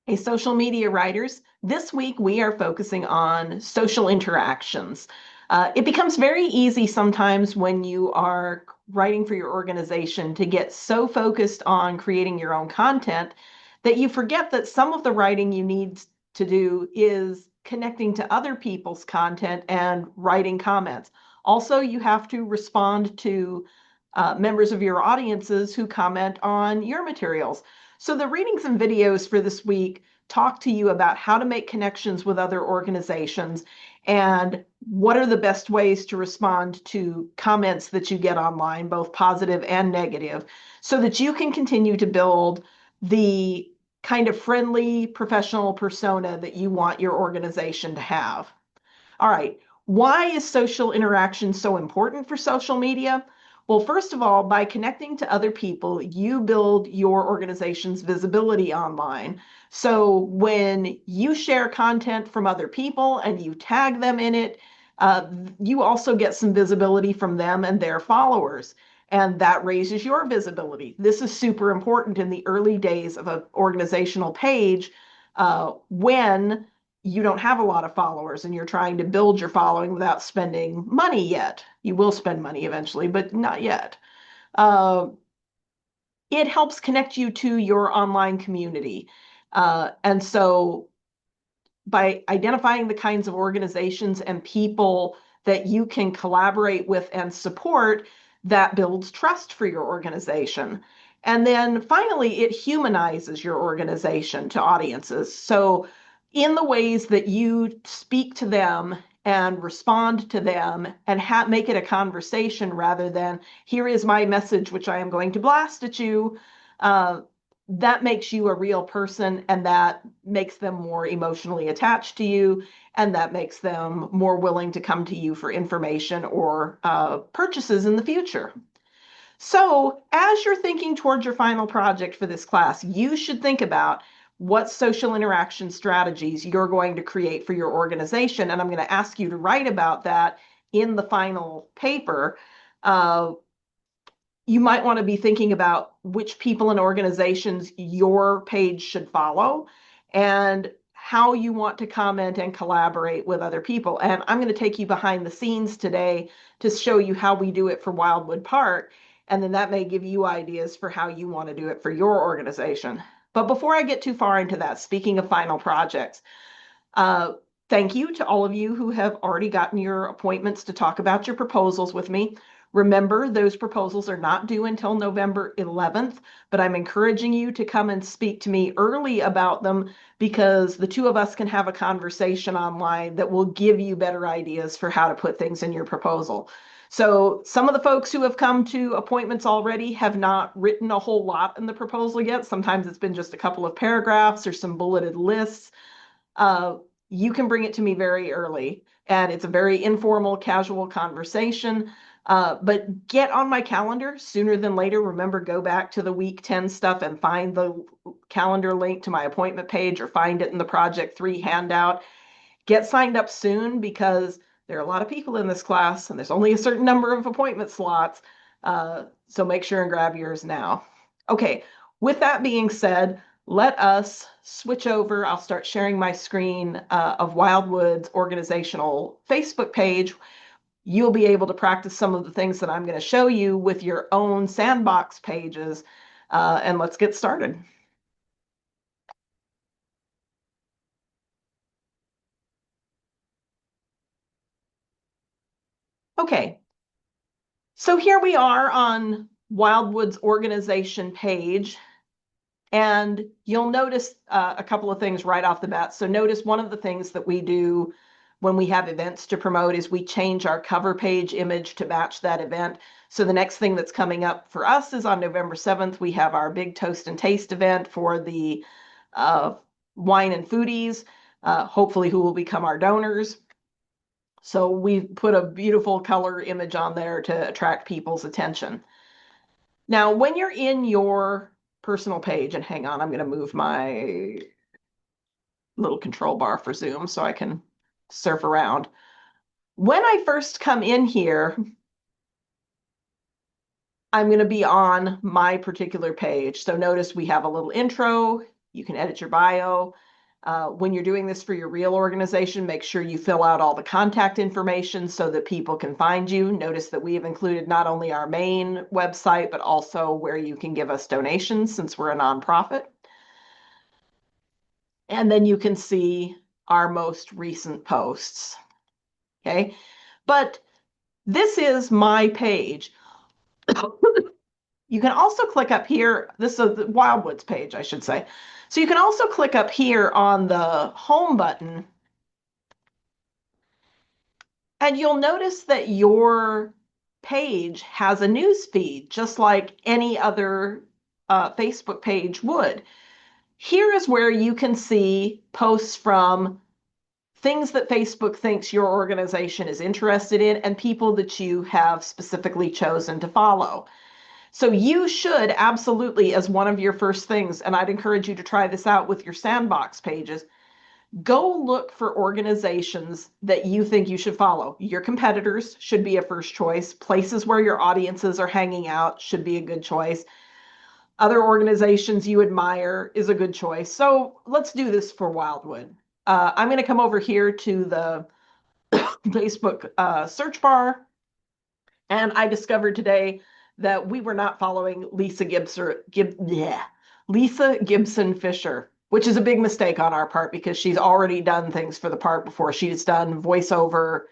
Hey, social media writers. This week we are focusing on social interactions. It becomes very easy sometimes when you are writing for your organization to get so focused on creating your own content that you forget that some of the writing you need to do is connecting to other people's content and writing comments. Also, you have to respond to members of your audiences who comment on your materials. So the readings and videos for this week talk to you about how to make connections with other organizations and what are the best ways to respond to comments that you get online, both positive and negative, so that you can continue to build the kind of friendly professional persona that you want your organization to have. All right. Why is social interaction so important for social media? Well, first of all, by connecting to other people, you build your organization's visibility online. So when you share content from other people and you tag them in it, uh, you also get some visibility from them and their followers. And that raises your visibility. This is super important in the early days of an organizational page when you don't have a lot of followers and you're trying to build your following without spending money yet. You will spend money eventually, but not yet. Uh, it helps connect you to your online community. And so by identifying the kinds of organizations and people that you can collaborate with and support, that builds trust for your organization. And then finally, it humanizes your organization to audiences. So, in the ways that you speak to them and respond to them and make it a conversation rather than here is my message, which I am going to blast at you, uh, that makes you a real person and that makes them more emotionally attached to you and that makes them more willing to come to you for information or purchases in the future. So, as you're thinking towards your final project for this class, you should think about what social interaction strategies you're going to create for your organization. And I'm going to ask you to write about that in the final paper. Uh, you might want to be thinking about which people and organizations your page should follow and how you want to comment and collaborate with other people. And I'm going to take you behind the scenes today to show you how we do it for Wildwood Park. And then that may give you ideas for how you want to do it for your organization. But before I get too far into that, speaking of final projects, uh, thank you to all of you who have already gotten your appointments to talk about your proposals with me. Remember, those proposals are not due until November 11th, but I'm encouraging you to come and speak to me early about them because the two of us can have a conversation online that will give you better ideas for how to put things in your proposal. So some of the folks who have come to appointments already have not written a whole lot in the proposal yet. Sometimes it's been just a couple of paragraphs or some bulleted lists. uh, you can bring it to me very early. And it's a very informal, casual conversation. But get on my calendar sooner than later. Remember, go back to the week 10 stuff and find the calendar link to my appointment page or find it in the Project 3 handout. Get signed up soon because there are a lot of people in this class and there's only a certain number of appointment slots. So make sure and grab yours now. Okay, with that being said, let us switch over. I'll start sharing my screen of Wildwood's organizational Facebook page. You'll be able to practice some of the things that I'm going to show you with your own sandbox pages. And let's get started. Okay, so here we are on Wildwood's organization page. And you'll notice a couple of things right off the bat. So notice one of the things that we do when we have events to promote is we change our cover page image to match that event. So the next thing that's coming up for us is on November 7th, we have our big Toast and Taste event for the uh, wine and foodies, hopefully who will become our donors. So we put a beautiful color image on there to attract people's attention. Now, when you're in your personal page, and hang on, I'm going to move my little control bar for Zoom so I can surf around. When I first come in here, I'm going to be on my particular page. So notice we have a little intro. You can edit your bio. When you're doing this for your real organization, make sure you fill out all the contact information so that people can find you. Notice that we have included not only our main website, but also where you can give us donations since we're a nonprofit. And then you can see our most recent posts. Okay, but this is my page. You can also click up here. This is the Wildwoods page, I should say. So you can also click up here on the home button, and you'll notice that your page has a news feed, just like any other Facebook page would. Here is where you can see posts from things that Facebook thinks your organization is interested in and people that you have specifically chosen to follow. So you should absolutely, as one of your first things, and I'd encourage you to try this out with your sandbox pages, go look for organizations that you think you should follow. Your competitors should be a first choice. Places where your audiences are hanging out should be a good choice. Other organizations you admire is a good choice. So let's do this for Wildwood. I'm going to come over here to the Facebook search bar, and I discovered today that we were not following Lisa Gibson Fisher, which is a big mistake on our part because she's already done things for the park before. She's done voiceover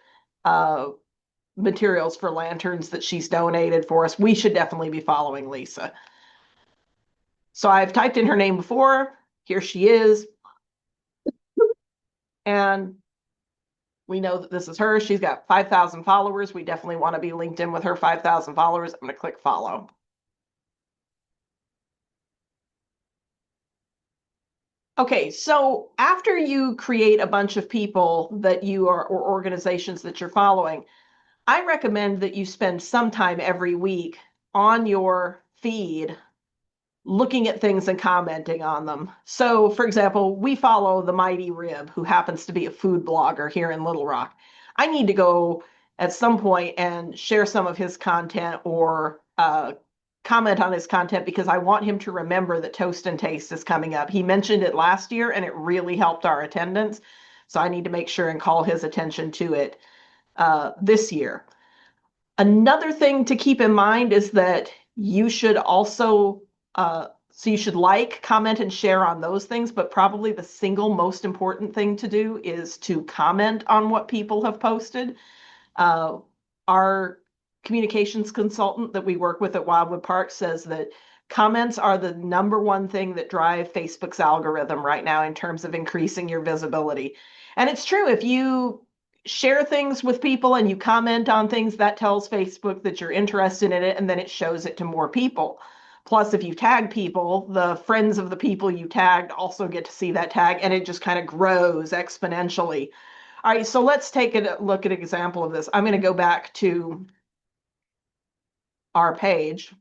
materials for lanterns that she's donated for us. We should definitely be following Lisa. So I've typed in her name before. Here she is. And we know that this is her. She's got 5,000 followers. We definitely want to be linked in with her 5,000 followers. I'm going to click follow. Okay, so after you create a bunch of people that you are, or organizations that you're following, I recommend that you spend some time every week on your feed looking at things and commenting on them. So, for example, we follow the Mighty Rib, who happens to be a food blogger here in Little Rock. I need to go at some point and share some of his content or comment on his content because I want him to remember that Toast and Taste is coming up. He mentioned it last year and it really helped our attendance. So I need to make sure and call his attention to it this year. Another thing to keep in mind is that you should also so you should like, comment, and share on those things, but probably the single most important thing to do is to comment on what people have posted. Our communications consultant that we work with at Wildwood Park says that comments are the number one thing that drive Facebook's algorithm right now in terms of increasing your visibility. And it's true, if you share things with people and you comment on things, that tells Facebook that you're interested in it, and then it shows it to more people. Plus, if you tag people, the friends of the people you tagged also get to see that tag, and it just kind of grows exponentially. All right, so let's take a look at an example of this. I'm going to go back to our page.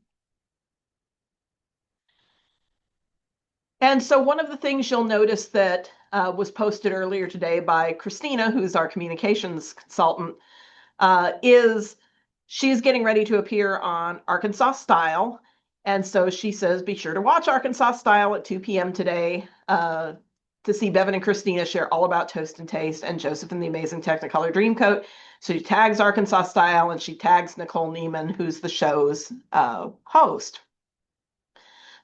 And so one of the things you'll notice that was posted earlier today by Christina, who's our communications consultant, is she's getting ready to appear on Arkansas Style. And so she says, be sure to watch Arkansas Style at 2 p.m. today to see Bevan and Christina share all about Toast and Taste and Joseph and the Amazing Technicolor Dreamcoat. So she tags Arkansas Style and she tags Nicole Neiman, who's the show's host.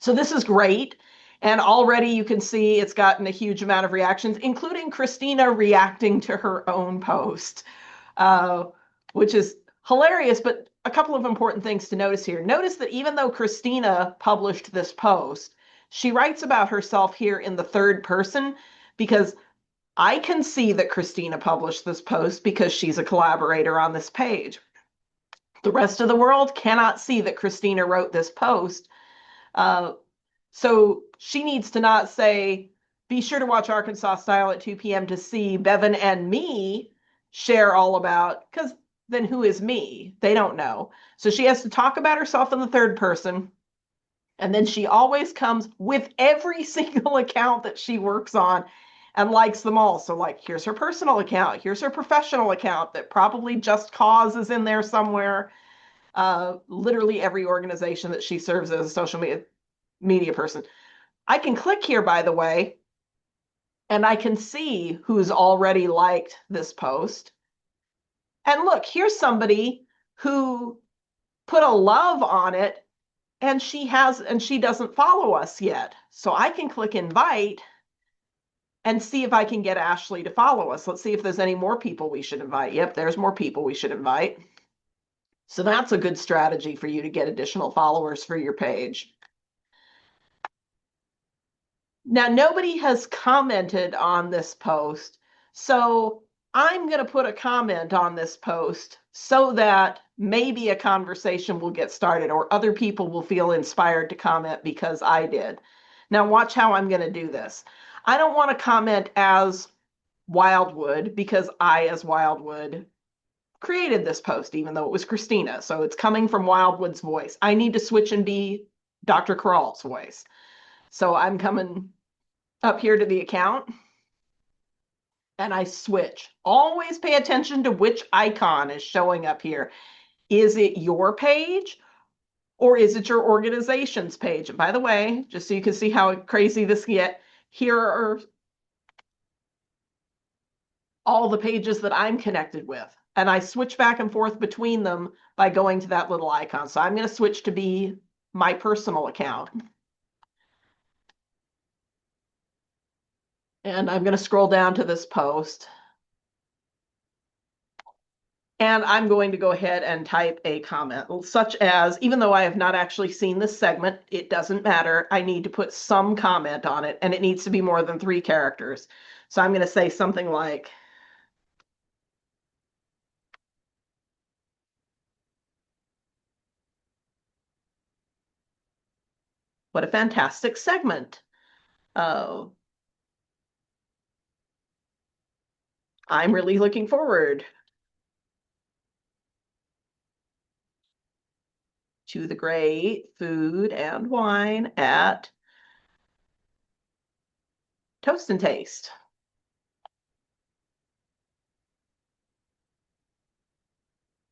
So this is great. And already you can see it's gotten a huge amount of reactions, including Christina reacting to her own post, which is hilarious. But a couple of important things to notice here. Notice that even though Christina published this post, she writes about herself here in the third person because I can see that Christina published this post because she's a collaborator on this page. The rest of the world cannot see that Christina wrote this post. So she needs to not say, be sure to watch Arkansas Style at 2 p.m. to see Bevan and me share all about, because then who is me? They don't know. So she has to talk about herself in the third person. And then she always comes with every single account that she works on and likes them all. So like, here's her personal account. Here's her professional account that probably Just Cause is in there somewhere. Literally every organization that she serves as a social media person. I can click here, by the way, and I can see who's already liked this post. And look, here's somebody who put a love on it, and she doesn't follow us yet. So I can click invite and see if I can get Ashley to follow us. Let's see if there's any more people we should invite. Yep, there's more people we should invite. So that's a good strategy for you to get additional followers for your page. Now, nobody has commented on this post, so I'm going to put a comment on this post so that maybe a conversation will get started or other people will feel inspired to comment because I did. Now, watch how I'm going to do this. I don't want to comment as Wildwood because I, as Wildwood, created this post, even though it was Christina. So it's coming from Wildwood's voice. I need to switch and be Dr. Corral's voice. So I'm coming up here to the account and I switch. Always pay attention to which icon is showing up here. Is it your page or is it your organization's page? And by the way, just so you can see how crazy this gets, here are all the pages that I'm connected with. And I switch back and forth between them by going to that little icon. So I'm going to switch to be my personal account. And I'm going to scroll down to this post. And I'm going to go ahead and type a comment, such as, even though I have not actually seen this segment, it doesn't matter. I need to put some comment on it, and it needs to be more than 3 characters. So I'm going to say something like, what a fantastic segment. I'm really looking forward to the great food and wine at Toast and Taste.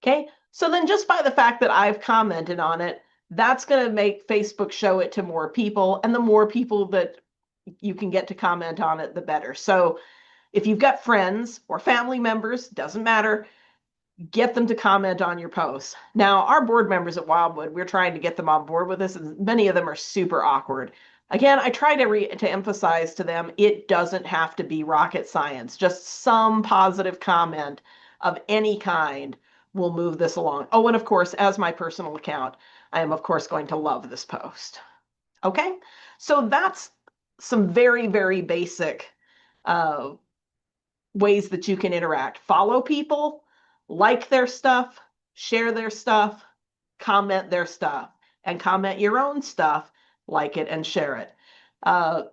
Okay, so then just by the fact that I've commented on it, that's going to make Facebook show it to more people, and the more people that you can get to comment on it, the better. So if you've got friends or family members, doesn't matter, get them to comment on your posts. Now, our board members at Wildwood, we're trying to get them on board with this, and many of them are super awkward. Again, I try to emphasize to them, it doesn't have to be rocket science. Just some positive comment of any kind will move this along. Oh, and of course, as my personal account, I am, of course, going to love this post. Okay, so that's some very, very basic ways that you can interact. Follow people, like their stuff, share their stuff, comment their stuff, and comment your own stuff, like it and share it. I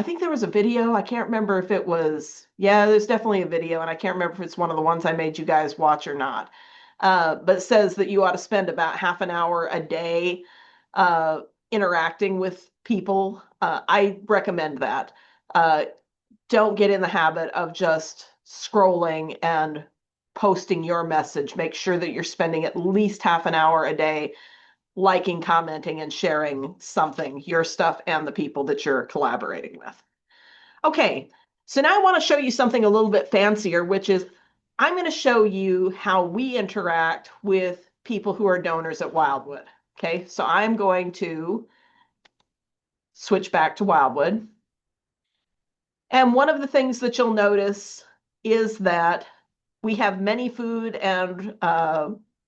think there was a video. I can't remember if it was, yeah, there's definitely a video, and I can't remember if it's one of the ones I made you guys watch or not. But it says that you ought to spend about half an hour a day interacting with people. I recommend that. Don't get in the habit of just scrolling and posting your message. Make sure that you're spending at least half an hour a day liking, commenting, and sharing something, your stuff and the people that you're collaborating with. Okay, so now I want to show you something a little bit fancier, which is I'm going to show you how we interact with people who are donors at Wildwood. Okay, so I'm going to switch back to Wildwood. And one of the things that you'll notice is that we have many food and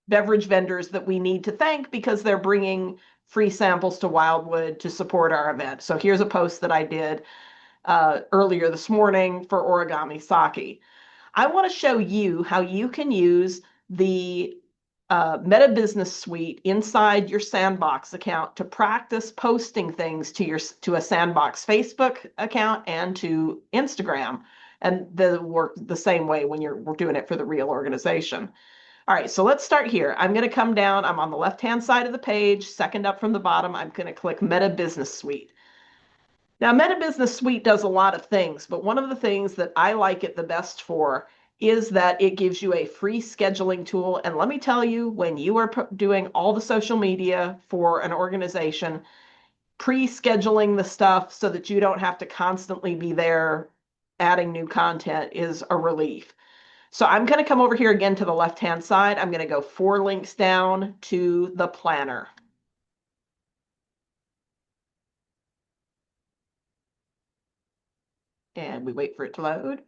beverage vendors that we need to thank because they're bringing free samples to Wildwood to support our event. So here's a post that I did earlier this morning for Origami Sake. I want to show you how you can use the Meta Business Suite inside your Sandbox account to practice posting things to a Sandbox Facebook account and to Instagram. And they'll work the same way when we're doing it for the real organization. All right, so let's start here. I'm going to come down. I'm on the left-hand side of the page, second up from the bottom. I'm going to click Meta Business Suite. Now, Meta Business Suite does a lot of things, but one of the things that I like it the best for is that it gives you a free scheduling tool. And let me tell you, when you are doing all the social media for an organization, pre-scheduling the stuff so that you don't have to constantly be there adding new content is a relief. So I'm going to come over here again to the left-hand side. I'm going to go 4 links down to the planner. And we wait for it to load.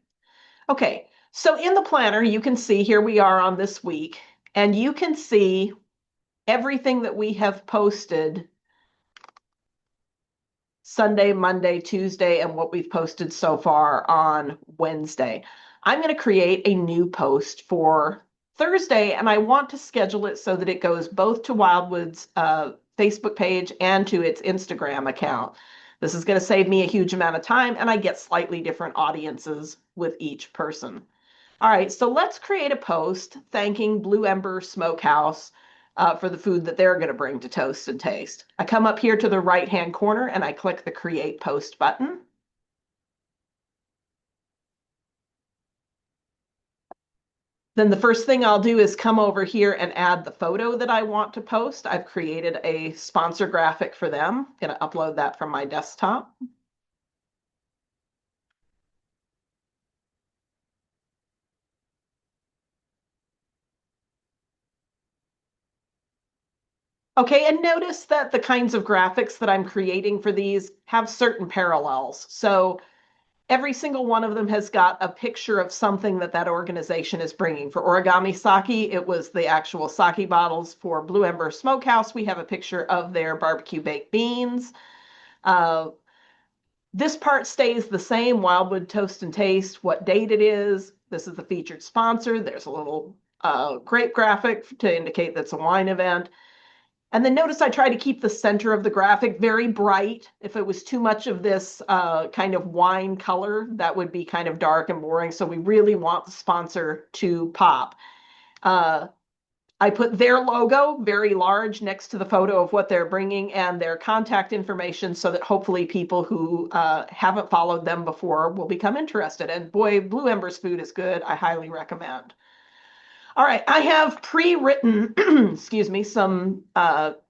Okay, so in the planner, you can see here we are on this week, and you can see everything that we have posted Sunday, Monday, Tuesday, and what we've posted so far on Wednesday. I'm going to create a new post for Thursday, and I want to schedule it so that it goes both to Wildwood's Facebook page and to its Instagram account. This is going to save me a huge amount of time, and I get slightly different audiences with each person. All right, so let's create a post thanking Blue Ember Smokehouse for the food that they're going to bring to Toast and Taste. I come up here to the right-hand corner and I click the Create Post button. Then the first thing I'll do is come over here and add the photo that I want to post. I've created a sponsor graphic for them. I'm going to upload that from my desktop. Okay, and notice that the kinds of graphics that I'm creating for these have certain parallels. So every single one of them has got a picture of something that that organization is bringing. For Origami Sake, it was the actual sake bottles. For Blue Ember Smokehouse, we have a picture of their barbecue baked beans. This part stays the same, Wildwood Toast and Taste, what date it is. This is the featured sponsor. There's a little grape graphic to indicate that's a wine event. And then notice I try to keep the center of the graphic very bright. If it was too much of this kind of wine color, that would be kind of dark and boring. So we really want the sponsor to pop. I put their logo very large next to the photo of what they're bringing and their contact information so that hopefully people who haven't followed them before will become interested. And boy, Blue Ember's food is good. I highly recommend. All right, I have pre-written, excuse me, some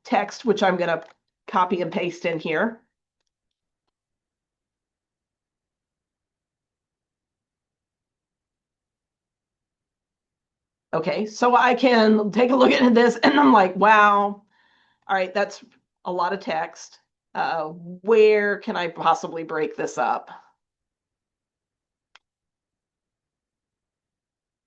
text, which I'm going to copy and paste in here. Okay, so I can take a look at this and I'm like, wow, all right, that's a lot of text. Where can I possibly break this up?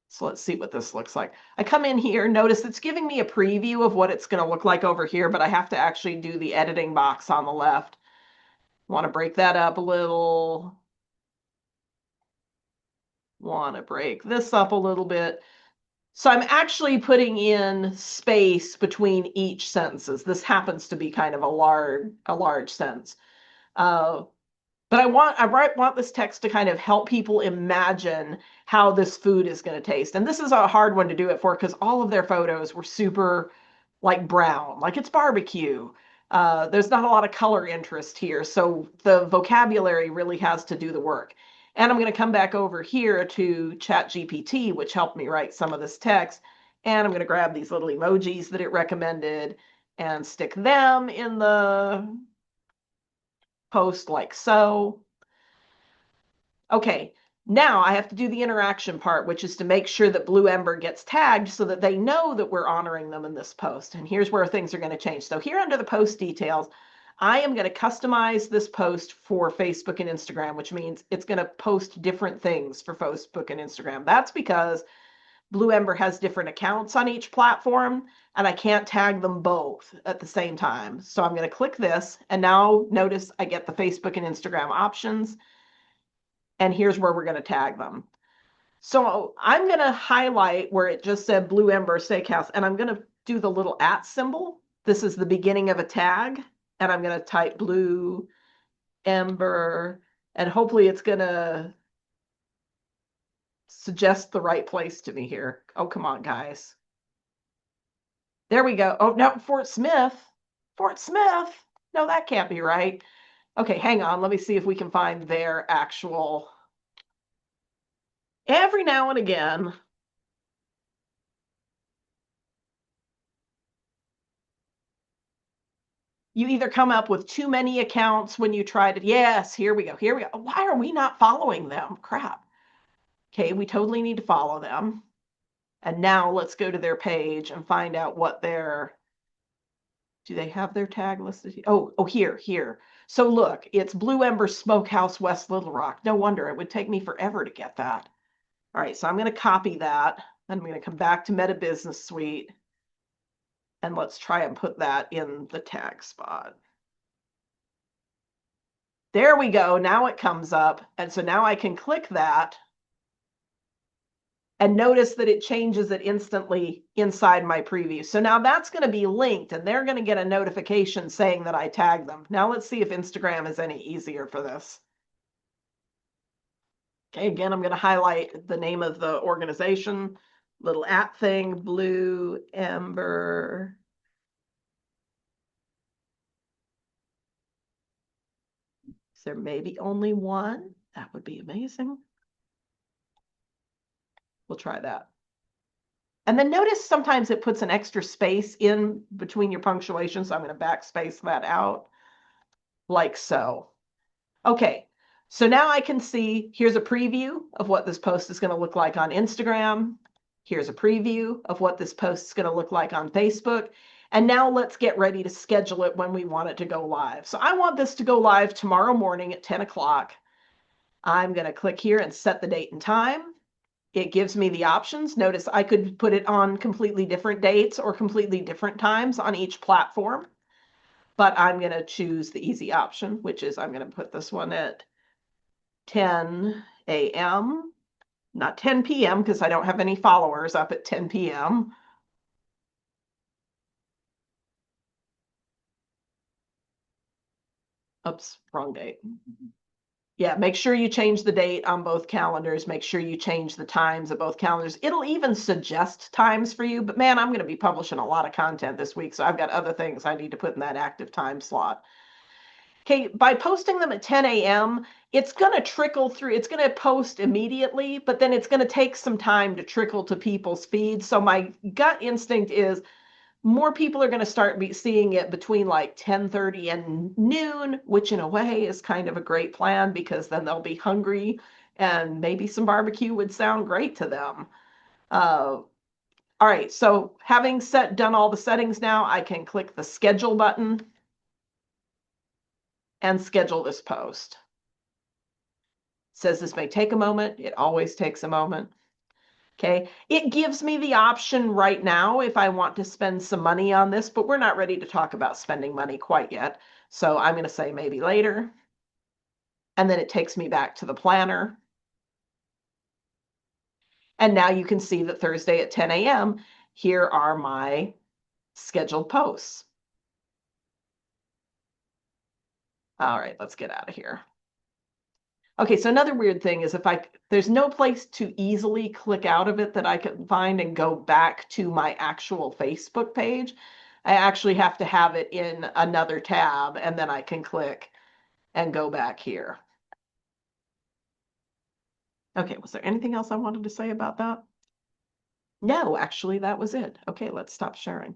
So let's see what this looks like. I come in here, notice it's giving me a preview of what it's going to look like over here, but I have to actually do the editing box on the left. Want to break that up a little. Want to break this up a little bit. So I'm actually putting in space between each sentences. This happens to be kind of a large sentence. But I want this text to kind of help people imagine how this food is going to taste. And this is a hard one to do it for because all of their photos were super like brown, like it's barbecue. There's not a lot of color interest here. So the vocabulary really has to do the work. And I'm going to come back over here to ChatGPT, which helped me write some of this text. And I'm going to grab these little emojis that it recommended and stick them in the post like so. Okay, now I have to do the interaction part, which is to make sure that Blue Ember gets tagged so that they know that we're honoring them in this post. And here's where things are going to change. So here under the post details, I am going to customize this post for Facebook and Instagram, which means it's going to post different things for Facebook and Instagram. That's because Blue Ember has different accounts on each platform, and I can't tag them both at the same time. So I'm going to click this, and now notice I get the Facebook and Instagram options, and here's where we're going to tag them. So I'm going to highlight where it just said Blue Ember Steakhouse, and I'm going to do the little @ symbol. This is the beginning of a tag, and I'm going to type Blue Ember, and hopefully it's going to suggest the right place to me here. Oh, come on, guys. There we go. Oh, no, Fort Smith. Fort Smith. No, that can't be right. Okay, hang on. Let me see if we can find their actual. Every now and again, You either come up with too many accounts when you try to, yes, here we go, here we go. Why are we not following them? Crap. Okay, we totally need to follow them. And now let's go to their page and find out what their, do they have their tag listed? Oh, here. So look, it's Blue Ember Smokehouse, West Little Rock. No wonder it would take me forever to get that. All right, so I'm going to copy that. I'm going to come back to Meta Business Suite. And let's try and put that in the tag spot. There we go. Now it comes up. And so now I can click that. And notice that it changes it instantly inside my preview. So now that's going to be linked and they're going to get a notification saying that I tagged them. Now let's see if Instagram is any easier for this. Okay, again, I'm going to highlight the name of the organization, little @ thing, Blue Ember. Is there maybe only one? That would be amazing. We'll try that. And then notice sometimes it puts an extra space in between your punctuation. So I'm going to backspace that out like so. Okay, so now I can see, here's a preview of what this post is going to look like on Instagram. Here's a preview of what this post is going to look like on Facebook. And now let's get ready to schedule it when we want it to go live. So I want this to go live tomorrow morning at 10 o'clock. I'm going to click here and set the date and time. It gives me the options. Notice I could put it on completely different dates or completely different times on each platform. But I'm going to choose the easy option, which is I'm going to put this one at 10 a.m., not 10 p.m. because I don't have any followers up at 10 p.m. Oops, wrong date. Yeah, make sure you change the date on both calendars. Make sure you change the times of both calendars. It'll even suggest times for you, but man, I'm going to be publishing a lot of content this week, so I've got other things I need to put in that active time slot. Okay, by posting them at 10 a.m., it's going to trickle through. It's going to post immediately, but then it's going to take some time to trickle to people's feeds. So my gut instinct is more people are going to start seeing it between like 10:30 and noon, which in a way is kind of a great plan because then they'll be hungry and maybe some barbecue would sound great to them. All right, so having done all the settings now, I can click the schedule button and schedule this post. It says this may take a moment. It always takes a moment. Okay, it gives me the option right now if I want to spend some money on this, but we're not ready to talk about spending money quite yet. So I'm going to say maybe later. And then it takes me back to the planner. And now you can see that Thursday at 10 a.m., here are my scheduled posts. All right, let's get out of here. Okay, so another weird thing is there's no place to easily click out of it that I can find and go back to my actual Facebook page. I actually have to have it in another tab and then I can click and go back here. Okay, was there anything else I wanted to say about that? No, actually, that was it. Okay, let's stop sharing.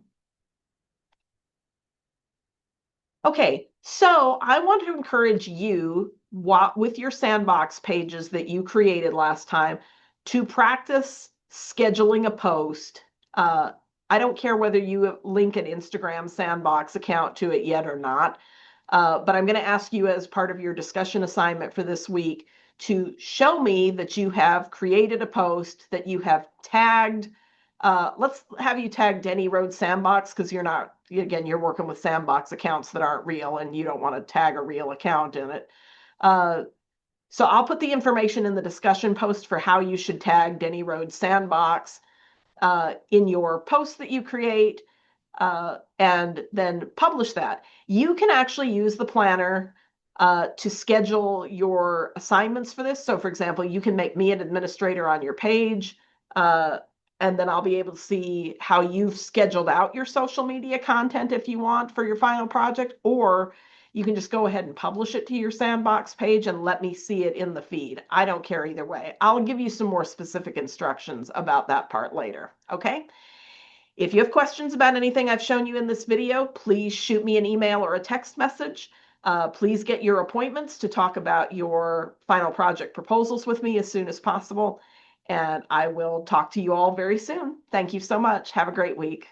Okay, so I want to encourage you with your sandbox pages that you created last time to practice scheduling a post. I don't care whether you link an Instagram sandbox account to it yet or not, but I'm going to ask you as part of your discussion assignment for this week to show me that you have created a post that you have tagged. Let's have you tag Denny Road Sandbox because you're working with sandbox accounts that aren't real and you don't want to tag a real account in it. So I'll put the information in the discussion post for how you should tag Denny Road Sandbox in your post that you create and then publish that. You can actually use the planner to schedule your assignments for this. So for example, you can make me an administrator on your page and then I'll be able to see how you've scheduled out your social media content if you want for your final project, or you can just go ahead and publish it to your sandbox page and let me see it in the feed. I don't care either way. I'll give you some more specific instructions about that part later, okay? If you have questions about anything I've shown you in this video, please shoot me an email or a text message. Please get your appointments to talk about your final project proposals with me as soon as possible. And I will talk to you all very soon. Thank you so much. Have a great week.